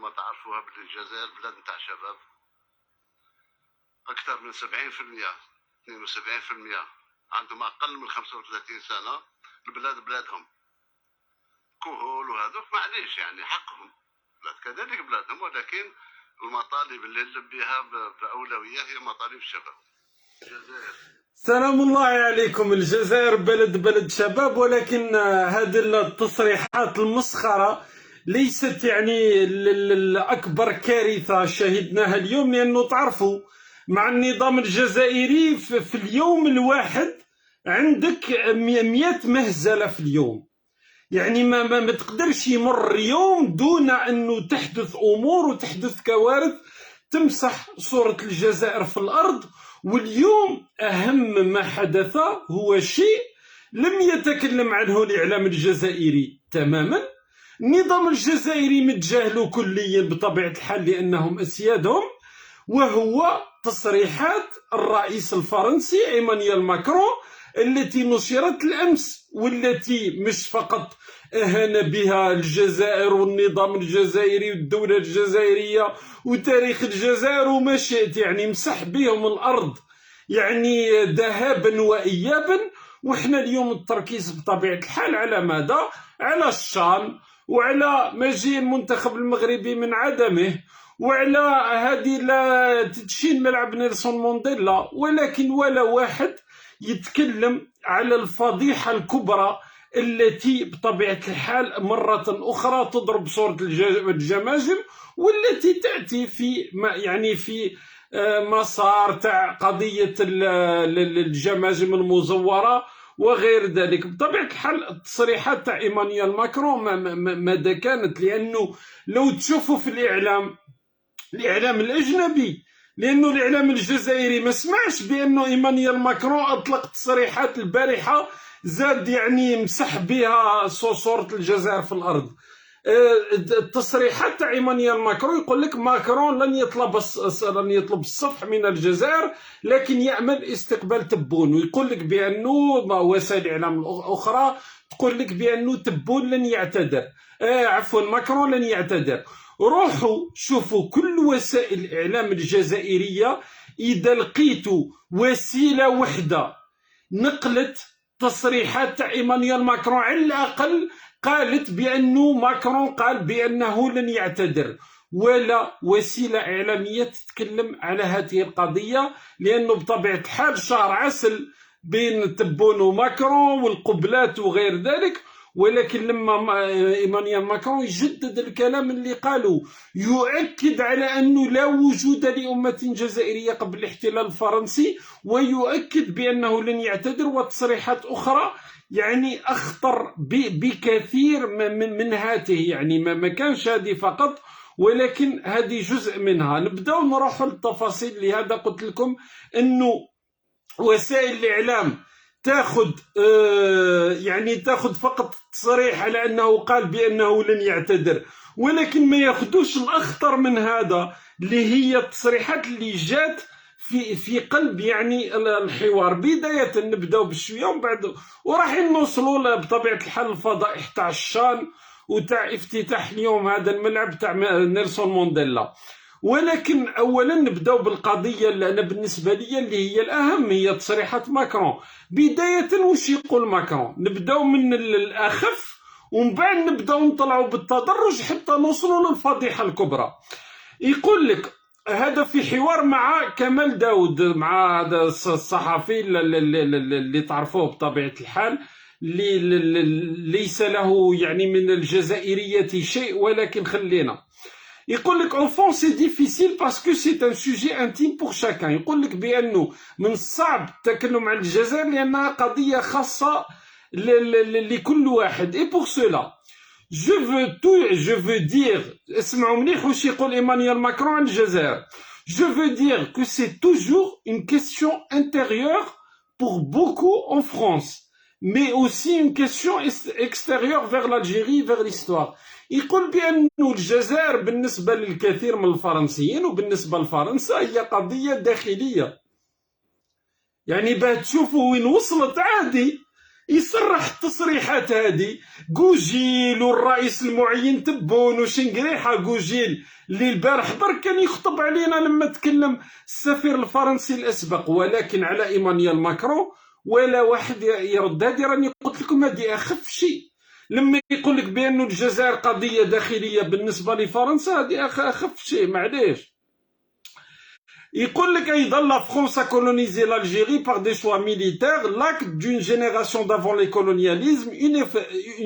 ما تعرفوها باللي الجزائر بلاد نتاع شباب. أكثر من 70% 72% عندهم أقل من 35 سنة. البلاد بلادهم كهول وهذوك معليش يعني حقهم، بلاد كذلك بلادهم، ولكن المطالب اللي نلبيها بأولوية هي مطالب الشباب. الجزائر سلام الله عليكم. الجزائر بلد شباب، ولكن هذه التصريحات المسخرة ليست يعني أكبر كارثة شهدناها اليوم، لأنه تعرفوا مع النظام الجزائري في اليوم الواحد عندك 100 مهزلة في اليوم. يعني ما تقدرش يمر يوم دون أنه تحدث أمور وتحدث كوارث تمسح صورة الجزائر في الأرض. واليوم أهم ما حدث هو شيء لم يتكلم عنه الإعلام الجزائري تماما. النظام الجزائري متجاهل كليا بطبيعة الحال لأنهم أسيادهم، وهو تصريحات الرئيس الفرنسي إيمانويل ماكرون التي نشرت الأمس، والتي مش فقط أهان بها الجزائر والنظام الجزائري والدولة الجزائرية وتاريخ الجزائر وما شئت، يعني مسح بهم الأرض يعني ذهابا وإيابا. وإحنا اليوم التركيز بطبيعة الحال على ماذا؟ على الشان، وعلى مجيء المنتخب المغربي من عدمه، وعلى هذه لا تدشين ملعب نيلسون مانديلا، ولكن ولا واحد يتكلم على الفضيحة الكبرى التي بطبيعة الحال مرة أخرى تضرب صورة الجماجم، والتي تأتي في يعني في مسار تاع قضية الجماجم المزورة وغير ذلك. بطبيعة الحال التصريحات تاع إيمانويل ماكرون ماذا كانت؟ لأنه لو تشوفوا في الإعلام الأجنبي، لأنه الإعلام الجزائري ما سمعش بأنه إيمانويل ماكرون أطلق تصريحات البارحة زاد يعني مسح بها صورة الجزائر في الأرض. التصريحات تاع إيمانويل ماكرون يقول لك ماكرون لن يطلب الصفح من الجزائر، لكن يأمل استقبال تبون، ويقول لك بأنه وسائل الإعلام الأخرى تقول لك بأنه تبون لن يعتذر، ماكرون لن يعتذر. روحوا شوفوا كل وسائل الإعلام الجزائرية، إذا لقيتوا وسيلة وحدة نقلت تصريحات تاع إيمانويل ماكرون على الأقل قالت بأنه ماكرون قال بأنه لن يعتذر، ولا وسيلة إعلامية تتكلم على هذه القضية، لأنه بطبيعة الحال شهر عسل بين تبون وماكرون والقبلات وغير ذلك. ولكن لما إيمانويل ماكرون يجدد الكلام اللي قالوا، يؤكد على أنه لا وجود لأمة جزائرية قبل الاحتلال الفرنسي، ويؤكد بأنه لن يعتذر، وتصريحات أخرى يعني أخطر بكثير من هاته. يعني ما كانش هذه فقط، ولكن هذه جزء منها. نبدأ نروح للتفاصيل. لهذا قلت لكم أنه وسائل الإعلام تاخذ فقط تصريح على أنه قال بأنه لن يعتذر، ولكن ما ياخذوش الأخطر من هذا، اللي هي التصريحات اللي جات في قلب يعني الحوار. بداية نبداو بشوية ومن بعد وراح نوصلوا بطبيعة الحال الفضائح تاع الشان وتاع افتتاح اليوم هذا الملعب تاع نيلسون مانديلا. ولكن اولا نبداو بالقضيه اللي انا بالنسبه لي اللي هي الاهم، هي تصريحات ماكرون. بدايه واش يقول ماكرون؟ نبداو من الاخف ومن بعد نبداو نطلعوا بالتدرج حتى نوصلوا للفضيحه الكبرى. يقول لك هذا في حوار مع كمال داود، مع هذا الصحفي اللي تعرفوه بطبيعه الحال، اللي ليس له يعني من الجزائريه شيء، ولكن خلينا. يقول لك au fond c'est difficile parce que c'est un sujet intime pour chacun. يقول لك بأنه من الصعب التكلم عن الجزائر لأنها قضية خاصة لكل واحد. et pour cela je veux dire، اسمعوا مليح واش يقول إيمانويل ماكرون عن الجزائر. je veux dire que c'est toujours une question intérieure pour beaucoup en France، mais aussi une question extérieure vers l'Algérie, vers l'histoire. يقول بأنه الجزائر بالنسبة للكثير من الفرنسيين وبالنسبة لفرنسا هي قضية داخلية. يعني باه تشوفوا وين وصلت عادي، يصرح التصريحات هذه جوجيل والرئيس المعين تبون وشنقريحه جوجيل اللي البارح برك كان يخطب علينا لما تكلم السفير الفرنسي الاسبق، ولكن على ايمانويل ماكرون ولا واحد يرد. هذه راني قلت لكم هذه اخف شيء. لما يقول لك بان الجزائر قضيه داخليه بالنسبه لفرنسا، هذه اخف شيء معليش. يقول لك ايضا لا فرونس a colonisé l'Algérie par des choix militaires, l'acte d'une génération d'avant les colonialismes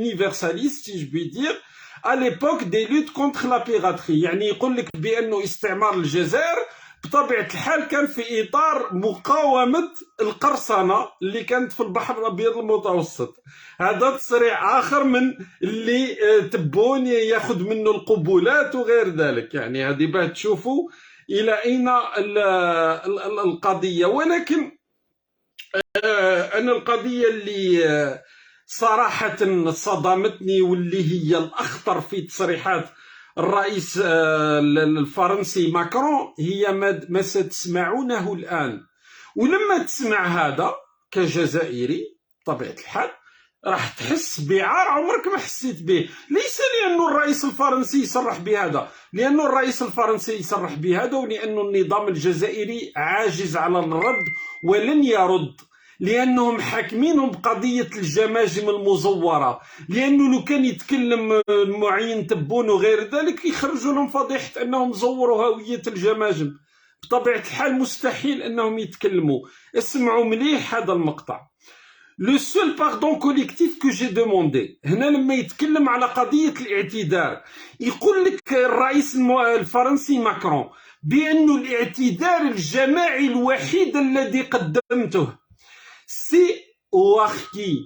universaliste si je puis dire à l'époque des luttes contre la piraterie. يعني يقول لك بانه استعمار الجزائر بطبيعه الحال كان في اطار مقاومه القرصنه اللي كانت في البحر الابيض المتوسط. هذا تصريح اخر من اللي تبون ياخذ منه القبولات وغير ذلك. يعني هذه باه تشوفوا إلى أين القضية. ولكن أنا القضية اللي صراحة صدمتني واللي هي الأخطر في تصريحات الرئيس الفرنسي ماكرون هي ما ستسمعونه الآن. ولما تسمع هذا كجزائري بطبيعة الحال راح تحس بعار عمرك ما حسيت به. ليس لأنه الرئيس الفرنسي يصرح بهذا، لأنه الرئيس الفرنسي يصرح بهذا ولأنه النظام الجزائري عاجز على الرد ولن يرد، لأنهم حاكمينهم بقضية الجماجم المزورة. لأنه لو كان يتكلم المعين تبون وغير ذلك يخرجوا لهم فضيحة أنهم زوروا هوية الجماجم. بطبيعة الحال مستحيل أنهم يتكلموا. اسمعوا مليح هذا المقطع. Le seul pardon collectif que j'ai demandé. هنا لما يتكلم على قضية الاعتذار يقول لك الرئيس الفرنسي ماكرون بأنه الاعتذار الجماعي الوحيد الذي قدمته سي أواركي.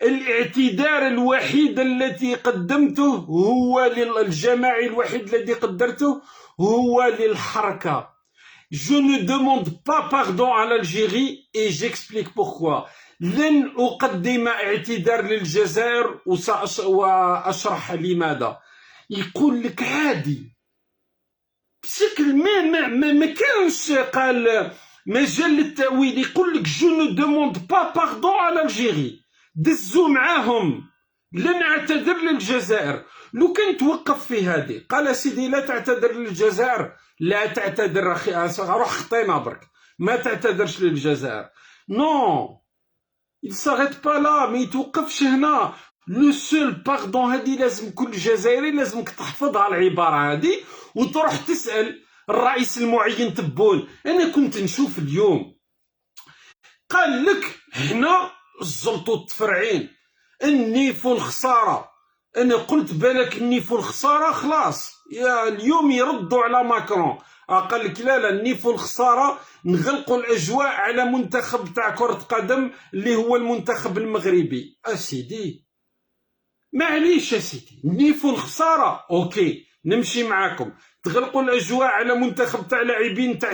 الاعتذار الوحيد الذي قدمته هو الجماعي الوحيد الذي قدرته هو للحركة. Je ne demande pas pardon à l'Algérie et j'explique pourquoi. لن أقدم اعتذار للجزائر وأشرح لماذا. يقول لك عادي بشكل ما كانش قال مجال للتأويل. يقول لك je ne demande pas pardon à l'Algérie. دزوا معاهم لن أعتذر للجزائر. لو كان توقف في هذه قال سيدي لا تعتذر للجزائر، لا تعتذر اخي روح خطينا برك، ما تعتذرش للجزائر. نو il s'arrête pas là، ما يتوقفش هنا. لو سول باردون هذه لازم كل جزائري لازمك تحفظها العباره هذه وتروح تسال الرئيس المعين تبون. انا كنت نشوف اليوم قال لك حنا الزلطو التفرعين النيف والخساره. انا قلت بالك النيف والخساره خلاص يا اليوم يردوا على ماكرون. قال لك لا النيف والخساره نغلقوا الاجواء على منتخب تاع كره قدم اللي هو المنتخب المغربي. اسيدي معليش اسيدي النيف والخساره اوكي نمشي معاكم. تغلقوا الاجواء على منتخب تاع لاعبين تاع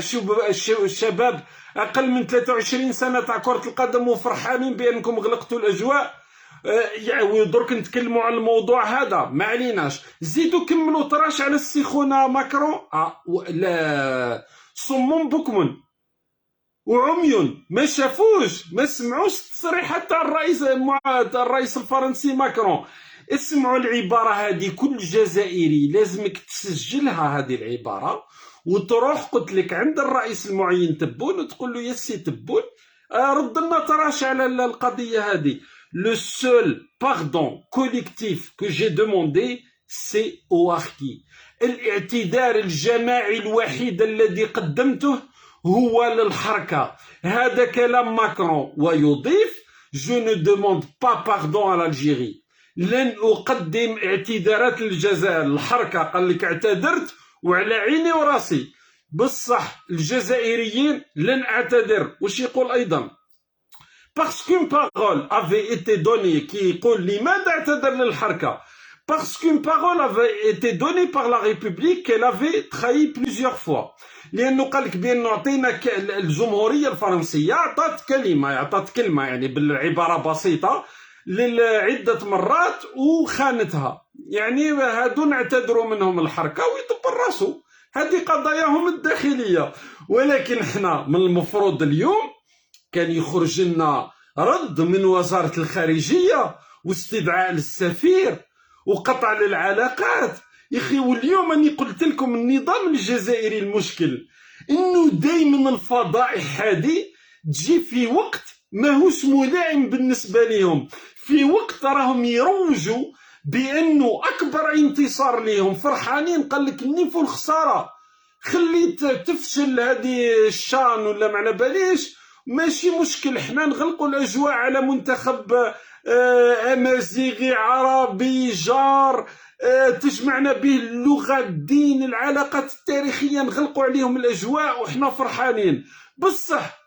الشباب اقل من 23 سنه تاع كره القدم وفرحانين بانكم غلقتوا الاجواء. يعني درك نتكلموا على الموضوع هذا ما عليناش. زيدوا كملوا طراش على السخونه ماكرون. لا صم بكم وعمي ما شافوش ما سمعوش التصريحات تاع الرئيس الفرنسي ماكرون. اسمعوا العباره هذه كل جزائري لازمك تسجلها هذه العباره وتروح قلت لك عند الرئيس المعين تبون وتقول له يا سي تبون رد لنا طراش على القضيه هذه. Le seul pardon collectif que j'ai demandé, c'est أواركي. الاعتذار الجماعي الوحيد الذي قدمته هو للحركة. هذا كلام ماكرون. ويضيف je ne demande pas pardon à l'Algérie. لن أقدم اعتذارات للجزائر. الحركة قال لك اعتذرت وعلى عيني وراسي، بصح الجزائريين لن أعتذر. وش يقول أيضا parce qu'une parole avait été donnée qui يقول لماذا اعتذر للحركة parce qu'une parole avait été donnée par la République qu'elle avait trahi plusieurs fois. لأنه قال لك بأنه أعطينا الجمهورية الفرنسية أعطت كلمة يعني بالعبارة بسيطة عدة مرات وخانتها. يعني هادو نعتذروا منهم الحركة ويدبر راسو، هذه قضاياهم الداخلية. ولكن احنا من المفروض اليوم كان يخرج لنا رد من وزارة الخارجية واستدعاء للسفير وقطع للعلاقات. يا اخي واليوم اني قلت لكم النظام الجزائري المشكل انه دائما الفضائح هذه تجي في وقت ماهوش ملائم بالنسبه لهم، في وقت راهم يروجوا بانه اكبر انتصار لهم، فرحانين، قال لك نيفو الخساره، خليت تفشل هذه الشان ولا ما على باليش، ماشي مشكل، حنا نغلقوا الاجواء على منتخب امازيغي عربي جار تجمعنا به اللغه الدين العلاقات التاريخيه، نغلقوا عليهم الاجواء وحنا فرحانين. بصح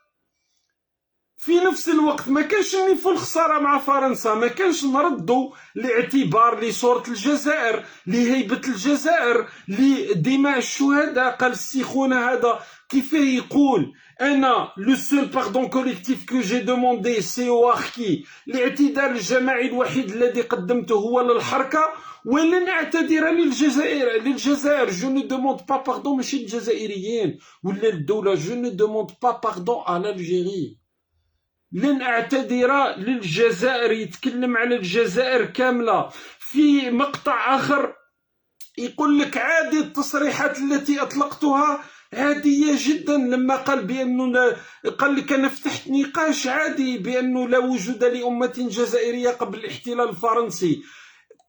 في نفس الوقت ما كانش نيفو الخساره مع فرنسا، ما كانش نردوا لاعتبار لصوره الجزائر، لهيبه الجزائر، لدماء الشهداء. قال السيخونه هذا كيفاه يقول انا لو سول باردون كوليكتيف كو جي دوموندي سي او اركي، الاعتذار الجماعي الوحيد الذي قدمته هو للحركه ولن اعتذر للجزائر. جو نو دوموند با باردون، ماشي للجزائريين ولا للدوله، جو نو دوموند با باردون على الجيري، لن اعتذر للجزائر. يتكلم على الجزائر كامله. في مقطع اخر يقول لك عادي التصريحات التي اطلقتها عاديه جدا، لما قال بانه قال لك انا فتحت نقاش عادي بانه لا وجود لامه جزائريه قبل الاحتلال الفرنسي.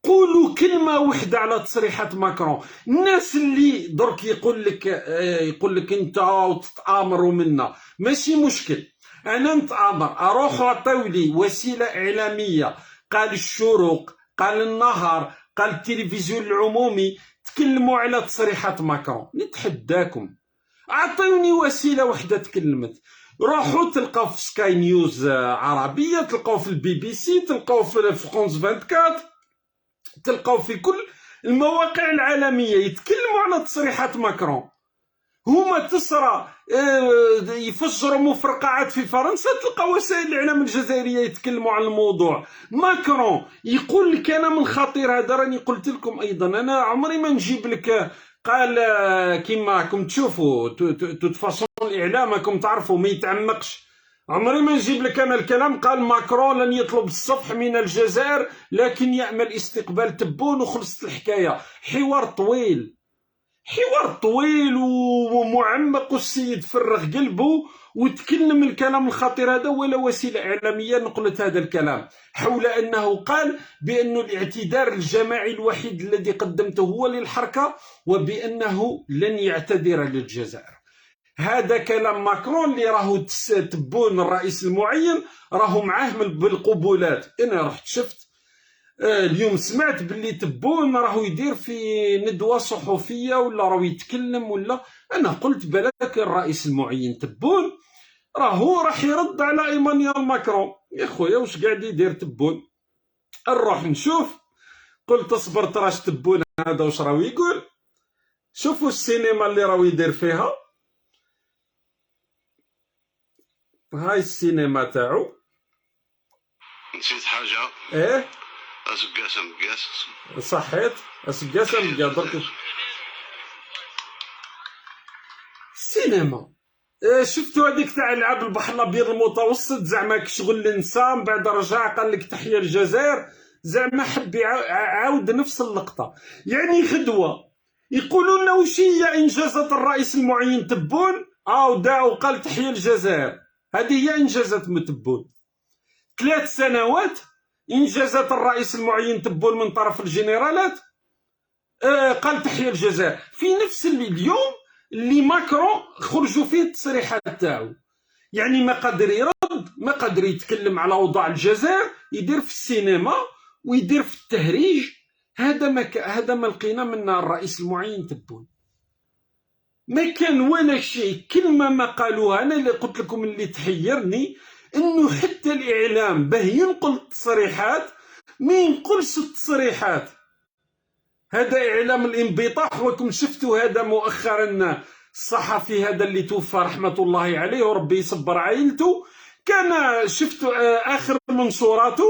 قولوا كلمه واحده على تصريحات ماكرون. الناس اللي درك يقول لك انت وتتامروا منا، ماشي مشكل، انا نتامر، اروح عطيولي وسيله اعلاميه، قال الشروق، قال النهار، قال التلفزيون العمومي، تكلموا على تصريحات ماكرون، نتحداكم، اعطيوني وسيله وحده تكلمت. روحوا تلقاو في سكاي نيوز عربيه، تلقاو في البي بي سي، تلقاو في فرانس 24، تلقاو في كل المواقع العالميه يتكلموا على تصريحات ماكرون. هما تسرى يفجروا مفرقعات في فرنسا، تلقى وسائل الاعلام الجزائريه يتكلموا على الموضوع. ماكرون يقول لك انا من خطير هذا، راني قلت لكم ايضا، انا عمري ما نجيب لك، قال كيما راكم تشوفوا تفاصيل الاعلام راكم تعرفوا ما يتعمقش، عمري ما نجيب لك انا الكلام. قال ماكرون لن يطلب الصفح من الجزائر لكن يأمل استقبال تبون، وخلصت الحكايه. حوار طويل ومعمق، والسيد فرغ قلبه وتكلم الكلام الخطير هذا، ولا وسيله اعلاميه نقلت هذا الكلام، حول انه قال بان الاعتذار الجماعي الوحيد الذي قدمته هو للحركه، وبانه لن يعتذر للجزائر. هذا كلام ماكرون اللي راهو تبون الرئيس المعين راهو معاه بالقبولات. انا رحت شفت اليوم سمعت باللي تبون راهو يدير في ندوه صحفيه ولا راهو يتكلم، ولا انا قلت بلاك الرئيس المعين تبون راهو راح يرد على ايمانويل ماكرون. يا خويا واش قاعد يدير تبون؟ نروح نشوف. قلت اصبر تراش تبون هذا واش راهو يقول. شوفوا السينما اللي راهو يدير فيها، هاي السينما تاعو. نسيت حاجه. ايه اسقاس صحيت، اسقاس نلقى درك السينما. شفتوا هذيك تاع العاب البحر الابيض المتوسط، زعما كشغل النساء، من بعد رجع قال لك تحيه الجزائر، زعما حب يعاود نفس اللقطه. يعني غدوه يقولوا لنا وش هي انجازات الرئيس المعين تبون، داو قال تحيه الجزائر، هذه هي انجازات تبون. 3 سنوات انجازات الرئيس المعين تبون من طرف الجنرالات، قال تحيه الجزائر في نفس اليوم اللي ماكرون خرجوا فيه التصريحات تاعو. يعني ما قادر يرد، ما قادر يتكلم على اوضاع الجزائر، يدير في السينما ويدير في التهريج. هذا ما لقينا من الرئيس المعين تبون، ما كان ولا شيء، كلمه ما قالوها. انا اللي قلت لكم اللي تحيرني انه حتى الاعلام باه ينقل التصريحات ما ينقلش التصريحات. هذا اعلام الانبطاح. وكم شفتوا هذا مؤخرا الصحفي هذا اللي توفى رحمه الله عليه وربي يصبر عائلته، كان شفت اخر منشوراته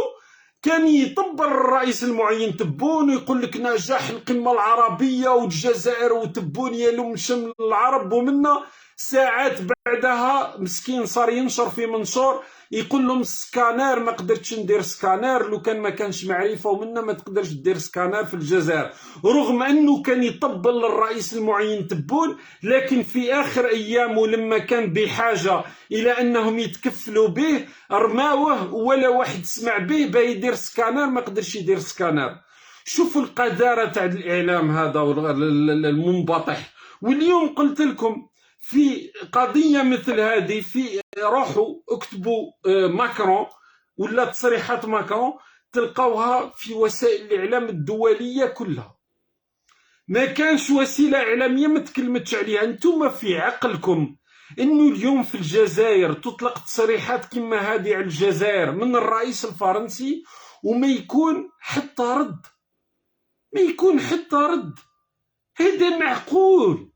كان يطبل الرئيس المعين تبون ويقول لك نجاح القمه العربيه والجزائر وتبون يلم شمل العرب ومنا. ساعات بعدها مسكين صار ينشر في منشور يقول لهم سكانير، ما قدرتش ندير سكانير، لو كان ما كانش معرفه ومنا ما تقدرش دير سكانير في الجزائر، رغم انه كان يطبل للرئيس المعين تبون، لكن في اخر ايامه لما كان بحاجه الى انهم يتكفلوا به رماوه، ولا واحد سمع به باغي يدير سكانير ما قدرش يدير سكانير. شوفوا القذاره تاع الاعلام هذا المنبطح. واليوم قلت لكم في قضيه مثل هذه، في روحوا اكتبوا ماكرون ولا تصريحات ماكرون تلقوها في وسائل الاعلام الدوليه كلها. ما كانش وسيله اعلاميه ما تكلمتش عليها. انتم في عقلكم انه اليوم في الجزائر تطلق تصريحات كما هذه على الجزائر من الرئيس الفرنسي وما يكون حتى رد؟ ما يكون حتى رد؟ هذا معقول؟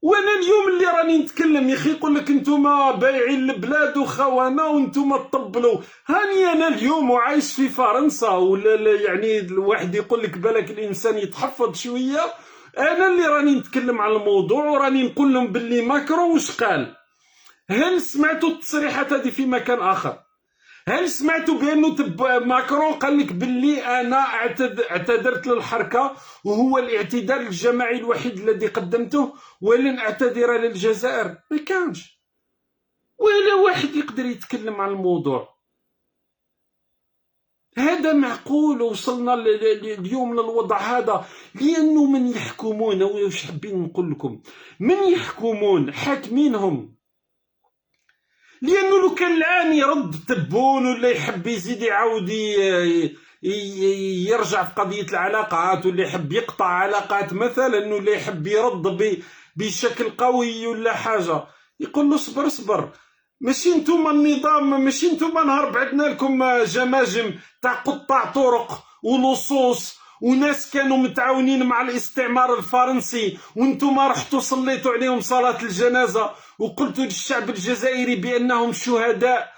وانا اليوم اللي راني نتكلم يا اخي يقول لك انتم بايعين البلاد وخونه وانتم تطبلوا. هاني انا اليوم وعايش في فرنسا، ولا يعني الواحد يقول لك بالك الانسان يتحفظ شويه. انا اللي راني نتكلم على الموضوع وراني نقول لهم باللي ماكرون واش قال. هل سمعتوا التصريحات هذه في مكان اخر؟ هل سمعتوا بانه ماكرون قال لك باللي انا اعتذرت للحركه وهو الاعتذار الجماعي الوحيد الذي قدمته ولن اعتذر للجزائر؟ ما كانش ولا واحد يقدر يتكلم عن الموضوع هذا. معقول وصلنا اليوم للوضع هذا؟ لانه من يحكمون، واش حابين نقول لكم، من يحكمون حاكمينهم. لانه لو كان الان يرد تبون ولا يحب يزيد يعاود يرجع في قضيه العلاقات، ولا يحب يقطع علاقات مثلا، ولا يحب يرد بشكل قوي ولا حاجه، يقول له صبر صبر، ماشي نتوما النظام، ماشي نتوما نهار بعثنا لكم جماجم تاع قطاع طرق ولصوص وناس كانوا متعاونين مع الاستعمار الفرنسي، وانتم رحتوا صليتوا عليهم صلاة الجنازة وقلتوا للشعب الجزائري بأنهم شهداء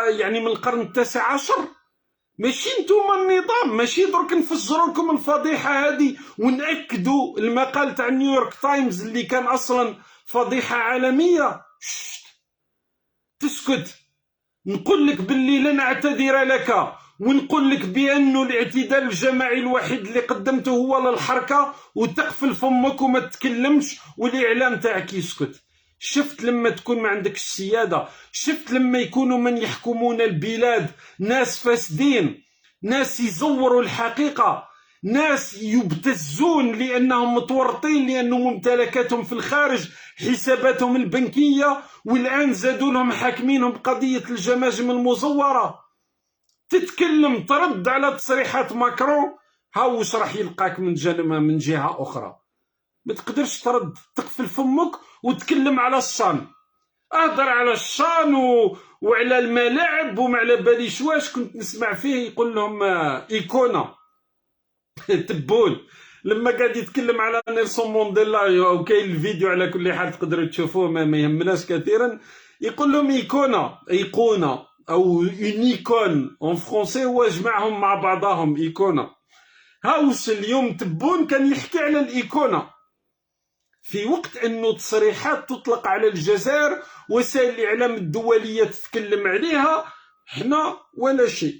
يعني من القرن التاسع عشر. ماشي نتوما النظام، ماشي درك نفجروا لكم الفضيحة هذه ونأكدوا المقال تاع نيويورك تايمز اللي كان أصلا فضيحة عالمية. شت تسكت. نقول لك باللي لن اعتذر لك، ونقول لك بانه الاعتذار الجماعي الوحيد اللي قدمته هو للحركه، وتقفل فمك وما تتكلمش والاعلام تاعك يسكت. شفت لما تكون ما عندكش السياده؟ شفت لما يكونوا من يحكمون البلاد ناس فاسدين، ناس يزوروا الحقيقه، ناس يبتزون لانهم متورطين، لانه ممتلكاتهم في الخارج، حساباتهم البنكيه، والان زادوا لهم حاكمينهم بقضيه الجماجم المزوره. تتكلم ترد على تصريحات ماكرون، ها واش راح يلقاك من جهه اخرى. ما تقدرش ترد، تقفل فمك وتكلم على الشان. اهضر على الشان وعلى الملاعب وما على باليش واش. كنت نسمع فيه يقول لهم ايكونا تبون لما قاعد يتكلم على نيلسون مانديلا، وكاين الفيديو على كل حال تقدروا تشوفوه، ما يهمناش كثيرا. يقول لهم ايقونه او اونيكون اون فرونسي، هو جمعهم مع بعضهم ايكونا. هاوس اليوم تبون كان يحكي على الايكونا في وقت انه تصريحات تطلق على الجزائر، وسائل الاعلام الدوليه تتكلم عليها، حنا ولا شيء،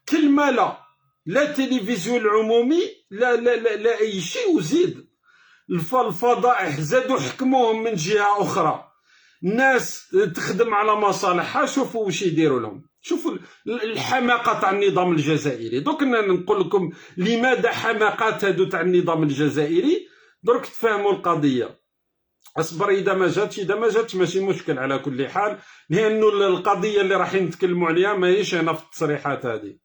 كلمه لا تلفزيون العمومي، لا اي شيء. وزيد الفضائح زادوا حكموهم من جهه اخرى، الناس تخدم على مصالحها. شوفوا واش يديروا لهم، شوفوا الحماقه تاع النظام الجزائري. دوك نقول لكم لماذا حماقات هادو تاع النظام الجزائري، درك تفهموا القضيه. اصبر اذا ما جاتش ماشي مشكل على كل حال، لانه القضيه اللي راح نتكلموا عليها ماهيش هنا في التصريحات هذه.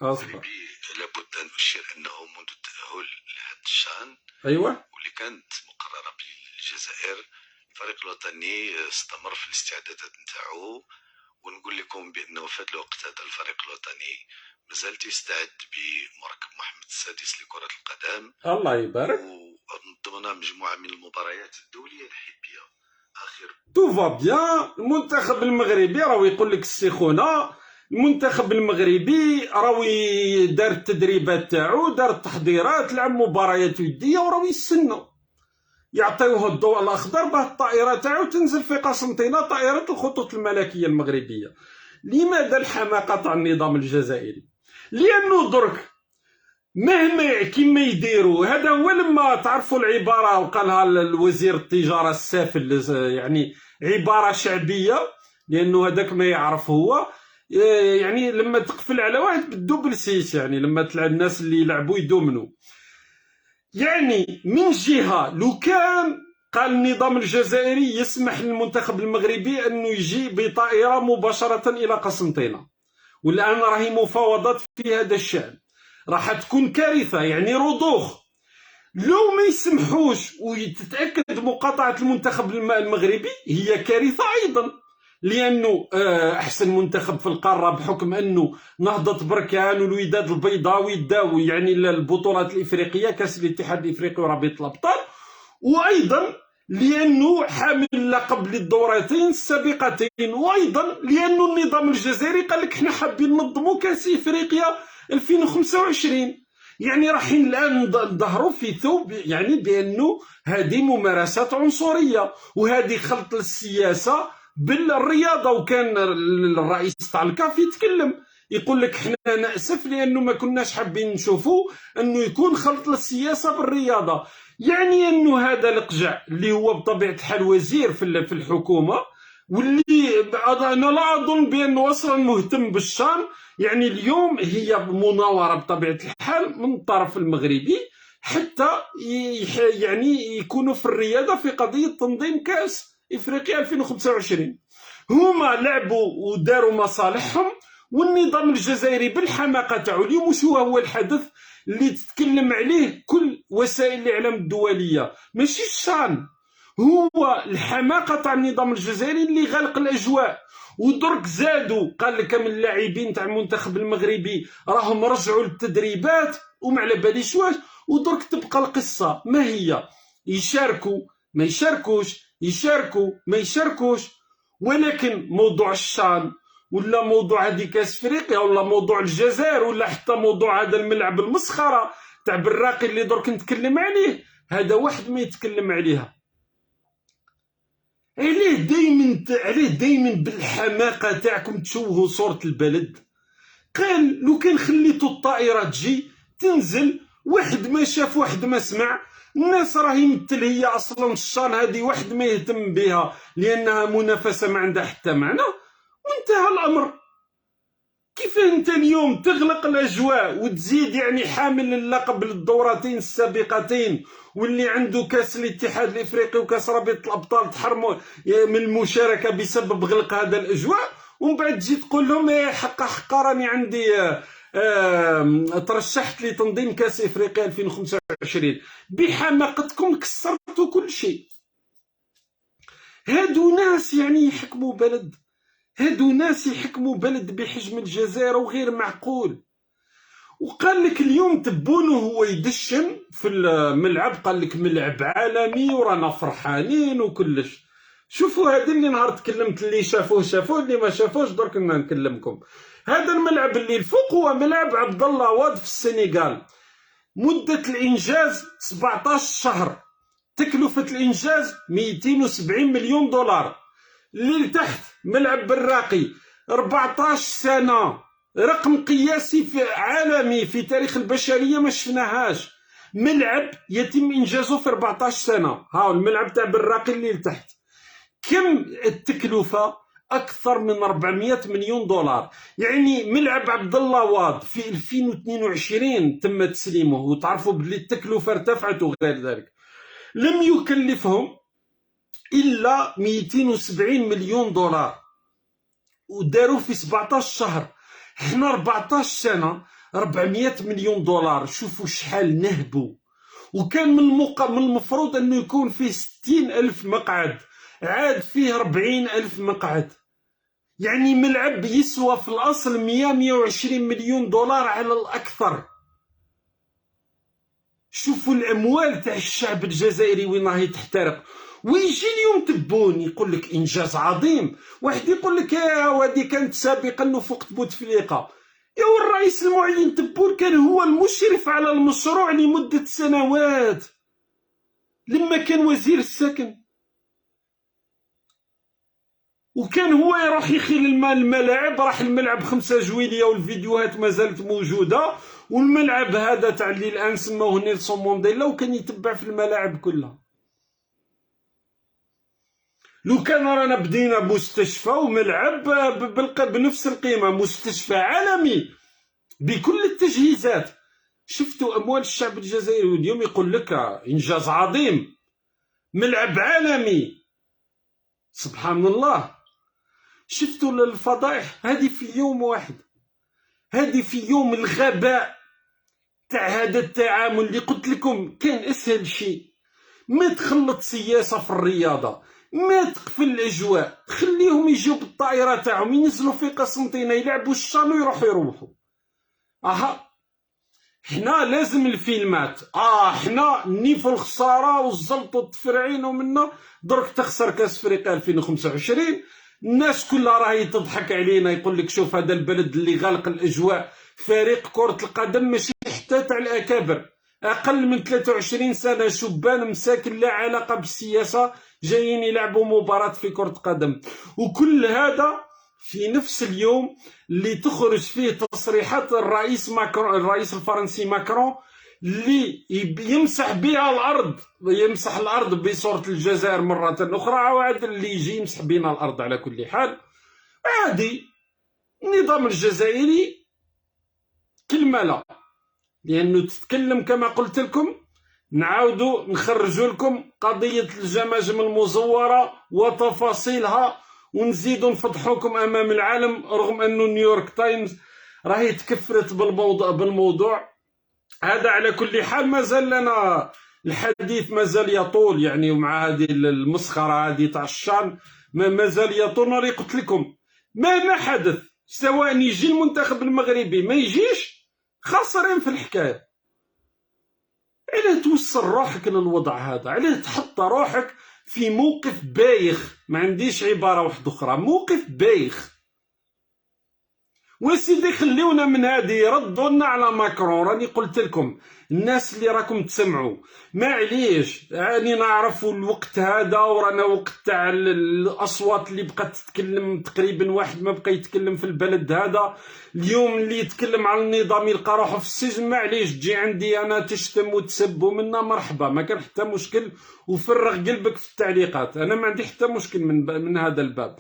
اصبر. لابد ان اشير انه منذ التاهل لهذا الشان ايوه واللي كانت مقرره بالجزائر، الفريق الوطني استمر في الاستعدادات نتاعو، ونقول لكم بانه في هذا الوقت هذا الفريق الوطني مازال يستعد بمركب محمد السادس لكره القدم. الله يبارك. وضمن مجموعه من المباريات الدوليه الحبيه. اخر تو فا بيان. المنتخب المغربي راهو يقول لك السخونه، المنتخب المغربي راهو دار التدريبات تاعو، دار التحضيرات، لعب مباريات وديه وراهو يستنى. يعطيوه الضوء الاخضر باه الطائره تاعو تنزل في قسنطينه، طائره الخطوط الملكيه المغربيه. لماذا الحماقه تاع النظام الجزائري؟ لانه درك مهما كيما يديروا، هذا هو لما تعرفوا العباره وقالها الوزير التجاره السافل، يعني عباره شعبيه، لانه هذاك ما يعرف هو، يعني لما تقفل على واحد بالدوبل سيس، يعني لما تلعب الناس اللي يلعبوا يدومنوا. يعني من جهه لو كان قال النظام الجزائري يسمح للمنتخب المغربي انه يجي بطائره مباشره الى قسنطينه، والان راهي مفاوضات في هذا الشان، راح تكون كارثه، يعني رضوخ. لو ما يسمحوش وتتاكد مقاطعه المنتخب المغربي هي كارثه ايضا، لانه احسن منتخب في القاره بحكم انه نهضه بركان والوداد البيضاوي داو يعني البطولات الافريقيه، كاس الاتحاد الافريقي ورابطه الابطال، وايضا لانه حامل اللقب للدورتين السابقتين، وايضا لانه النظام الجزائري قال لك احنا حابين ننظموا كاس افريقيا 2025. يعني رايحين الان نظهروا في ثوب يعني بانه هذه ممارسات عنصريه، وهذه خلط السياسه بالرياضه. وكان الرئيس تاع الكاف يتكلم يقول لك احنا ناسف لانه ما كناش حابين نشوفوا انه يكون خلط السياسه بالرياضه. يعني انه هذا القجع اللي هو بطبيعه الحال وزير في الحكومه، واللي انا لا اظن بانه اصلا مهتم بالشان، يعني اليوم هي مناوره بطبيعه الحال من الطرف المغربي حتى يعني يكونوا في الرياده في قضيه تنظيم كاس افريقيا 2025. هما لعبوا وداروا مصالحهم، والنظام الجزائري بالحماقه تاعو اليوم شو هو الحدث اللي تتكلم عليه كل وسائل الاعلام الدوليه، ماشي الشان، هو الحماقه تاع النظام الجزائري اللي غلق الاجواء. ودرك زادوا قال لك من اللاعبين تاع المنتخب المغربي راهم رجعوا للتدريبات وما على باليش واش، ودرك تبقى القصه ما هي، يشاركوا ما يشاركوش، يشاركوا ما يشاركوش. ولكن موضوع الشان ولا موضوع هذه كاس افريقيا ولا موضوع الجزائر ولا حتى موضوع هذا الملعب المسخره تاع براقي اللي درك نتكلم عليه، هذا واحد ما يتكلم عليها. عليه دايما بالحماقه تاعكم تشوهوا صوره البلد. قال لو كان خليتوا الطائره تجي تنزل، واحد ما شاف واحد ما سمع، الناس راهي مثل هي اصلا الشان هذه واحد ما يهتم بها لانها منافسه ما عندها حتى معنى، وانتهى الامر. كيف انت اليوم تغلق الاجواء وتزيد يعني حامل اللقب للدورتين السابقتين واللي عنده كاس الاتحاد الافريقي وكاس رابطه الابطال تحرموا من المشاركه بسبب غلق هذا الاجواء، ومن بعد تجي تقول لهم حقا راني عندي ترشحت لتنظيم كاس افريقيا 2025. بحماقتكم كسرتوا كل شيء. هادو ناس يعني يحكموا بلد، هادو ناس يحكموا بلد بحجم الجزائر وغير معقول. وقال لك اليوم تبونه هو يدشن في الملعب، قال لك ملعب عالمي ورانا فرحانين وكلش. شوفوا هذا اللي نهار تكلمت، اللي شافوه اللي ما شافوش درك نكلمكم. هذا الملعب اللي الفوق هو ملعب عبد الله واد في السنغال، مدة الإنجاز 17 شهر، تكلفة الإنجاز 270 مليون دولار. اللي تحت ملعب براقي 14 سنة، رقم قياسي في عالمي في تاريخ البشرية ما شفناهاش. ملعب يتم إنجازه في 14 سنة. هاو الملعب تاع براقي اللي تحت، كم التكلفة؟ أكثر من 400 مليون دولار. يعني ملعب عبد الله واد في 2022 تم تسليمه، وتعرفوا بلي التكلفة ارتفعت وغير ذلك. لم يكلفهم إلا 270 مليون دولار وداروا في 17 شهر. احنا 14 سنة 400 مليون دولار، شوفوا شحال نهبوا. وكان من المفروض أنه يكون فيه 60 ألف مقعد، عاد فيه 40 ألف مقعد. يعني ملعب يسوى في الأصل 120 مليون دولار على الأكثر. شوفوا الأموال تاع الشعب الجزائري وين راهي تحترق. ويجي اليوم تبون يقول لك انجاز عظيم، واحد يقول لك هذه كانت سابقا وفوق بوتفليقه. الرئيس المعين تبون كان هو المشرف على المشروع لمده سنوات. لما كان وزير السكن، وكان هو يروح يخيل الملاعب. راح الملعب 5 جويلية والفيديوهات ما زالت موجودة، والملعب هذا تاع اللي الآن سموه نيلسون مونديلا، وكان يتبع في الملاعب كلها. لو كان رانا بدينا مستشفى وملعب بنفس القيمة، مستشفى عالمي بكل التجهيزات. شفتوا أموال الشعب الجزائري، واليوم يقول لك إنجاز عظيم، ملعب عالمي، سبحان الله. شفتوا الفضائح هذه في يوم واحد، هذه في يوم الغباء تاع هذا التعامل اللي قلت لكم. كان أسهل شيء ما تخلط سياسة في الرياضة، ما تقفل الأجواء، خليهم يجيو بالطائرة تاعهم ينزلوا في قسنطينة يلعبوا الشانو يروحوا. حنا لازم الفيلمات، حنا نيفو الخسارة والزلط والتفرعين ومنا. درك تخسر كاس افريقيا 2025، الناس كلها راهي تضحك علينا، يقول لك شوف هذا البلد اللي غالق الاجواء، فريق كرة القدم ماشي حتى تاع الاكابر، اقل من 23 سنة، شبان مساكن لا علاقة بالسياسة جايين يلعبوا مباراة في كرة قدم. وكل هذا في نفس اليوم اللي تخرج فيه تصريحات الرئيس ماكرون، الرئيس الفرنسي ماكرون، اللي يمسح بها الارض، يمسح الارض بصورة الجزائر مرة اخرى، عاد اللي يجي يمسح بنا الارض. على كل حال عادي، النظام الجزائري كلمة لا، لانه تتكلم كما قلت لكم. نعاودوا نخرجوا لكم قضية الجماجم المزورة وتفاصيلها، ونزيدوا نفضحوكم امام العالم، رغم انه نيويورك تايمز راهي تكفرت بالموضوع هذا. على كل حال مازال لنا الحديث، مازال يطول يعني، ومع هذه المسخرة هذه تاع الشان مازال يطول. ناري قلت لكم مهما حدث، سواء يجي المنتخب المغربي ما يجيش، خاسرين في الحكاية. علاه توصل روحك للوضع هذا؟ علاه تحط روحك في موقف بايخ؟ ما عنديش عبارة واحدة أخرى، موقف بايخ. وسيدي خليونا من هذه، ردوا لنا على ماكرون. راني قلت لكم الناس اللي راكم تسمعوا، معليش راني نعرفوا الوقت هذا، ورانا وقت تاع الاصوات اللي بقات تتكلم، تقريبا واحد ما بقى يتكلم في البلد هذا. اليوم اللي يتكلم على النظام يلقى روحه في السجن، معليش تجي عندي انا تشتم وتسب ومنا مرحبا، ما كان حتى مشكل، وفرغ قلبك في التعليقات، انا ما عندي حتى مشكل من هذا الباب.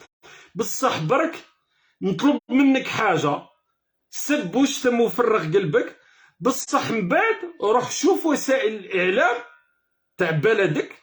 بصح برك نطلب منك حاجة، سب وشتم وفرغ قلبك، بصح من بعد روح شوف وسائل الإعلام تاع بلدك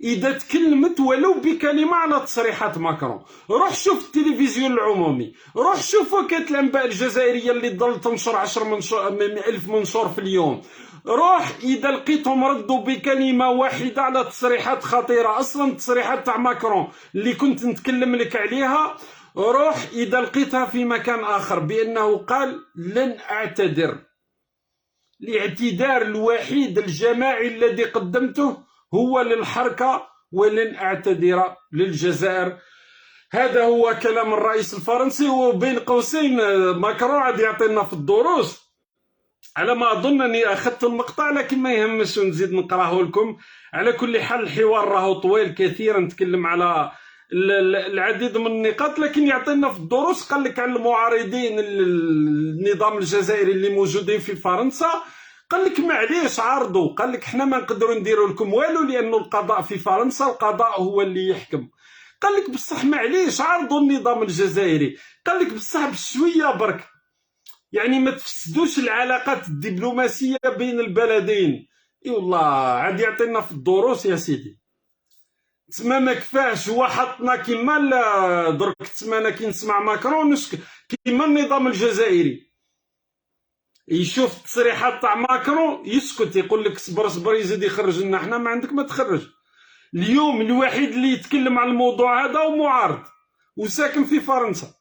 إذا تكلمت ولو بكلمة على تصريحات ماكرون. روح شوف التلفزيون العمومي، روح شوف وكالة الأنباء الجزائرية اللي تضل تنشر 10,000 منشور في اليوم. روح إذا لقيتهم ردوا بكلمة واحدة على تصريحات خطيرة، أصلا تصريحات تاع ماكرون اللي كنت نتكلم لك عليها، روح إذا لقيتها في مكان آخر بأنه قال لن أعتذر. الاعتذار الوحيد الجماعي الذي قدمته هو للحركة، ولن أعتذر للجزائر. هذا هو كلام الرئيس الفرنسي. وبين قوسين ماكرون عاد يعطينا في الدروس، على ما أظن أني أخذت المقطع، لكن ما يهمش نزيد نقراه لكم. على كل حال الحوار راهو طويل كثيرا، نتكلم على العديد من النقاط، لكن يعطينا في الدروس. قال لك على المعارضين النظام الجزائري اللي موجودين في فرنسا، قال لك معليش عارضوا، قال لك حنا ما نقدروا نديروا لكم والو لانه القضاء في فرنسا، القضاء هو اللي يحكم. قال لك بصح معليش عارضوا النظام الجزائري، قال لك بصح بشويه برك، يعني ما تفسدوش العلاقات الدبلوماسيه بين البلدين. اي والله عاد يعطينا في الدروس يا سيدي. تسمى ما كفاش هو حطنا كيما درك، تسمى انا كي نسمع ماكرون كيما النظام الجزائري يشوف التصريحات تاع ماكرون يسكت، يقول لك صبر صبر يزيد يخرج لنا، حنا ما عندك ما تخرج. اليوم الوحيد اللي يتكلم عن الموضوع هذا هو معارض وساكن في فرنسا.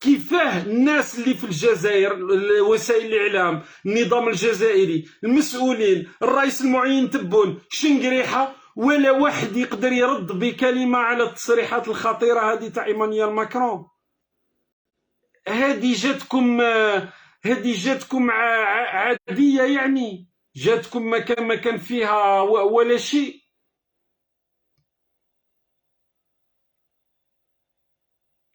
كيفاه الناس اللي في الجزائر، وسائل الاعلام، النظام الجزائري، المسؤولين، الرئيس المعين تبون شنقريحه، ولا واحد يقدر يرد بكلمه على التصريحات الخطيره هذه تاع ايمانويل ماكرون؟ هذه جاتكم عاديه يعني؟ جاتكم ما كان فيها ولا شيء.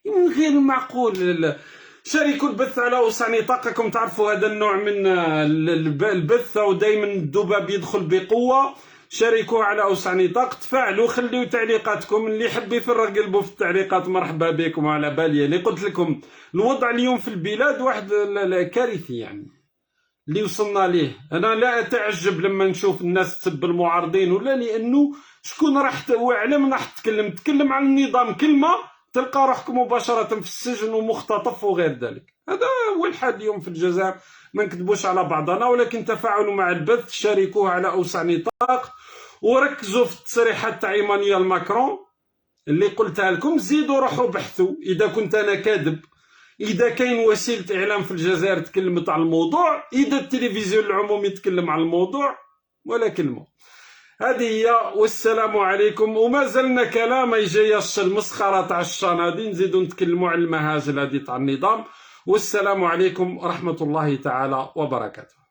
من غير المعقول. شاركوا البث على أوسع نطاق. راكم تعرفوا هذا النوع من البث ودائما الذباب يدخل بقوة. شاركوه على أوسع نطاق، تفاعلوا، خليوا تعليقاتكم. اللي يحب يفرغ قلبه في التعليقات مرحبا بكم. على بالي اللي قلت لكم الوضع اليوم في البلاد واحد كارثي يعني اللي وصلنا ليه. أنا لا أتعجب لما نشوف الناس تسب المعارضين ولا، لأنه شكون راح وعلى من راح تكلم عن النظام كلمة تلقى روحكم مباشرة في السجن ومختطف وغير ذلك. هذا هو الحال اليوم في الجزائر. ما نكذبوش على بعضنا، ولكن تفاعلوا مع البث، شاركوه على أوسع نطاق، وركزوا في التصريحات تاع ايمانويل ماكرون اللي قلتها لكم. زيدوا روحوا بحثوا إذا كنت أنا كاذب، إذا كاين وسيلة إعلام في الجزائر تكلمت على الموضوع، إذا التلفزيون العمومي يتكلم على الموضوع، ولا كلمة. هذه هي، والسلام عليكم. وما زلنا كلام يجيش المسخرة تاع الشنادي، نزيدو نتكلموا على المهازل هذه تاع النظام. والسلام عليكم ورحمة الله تعالى وبركاته.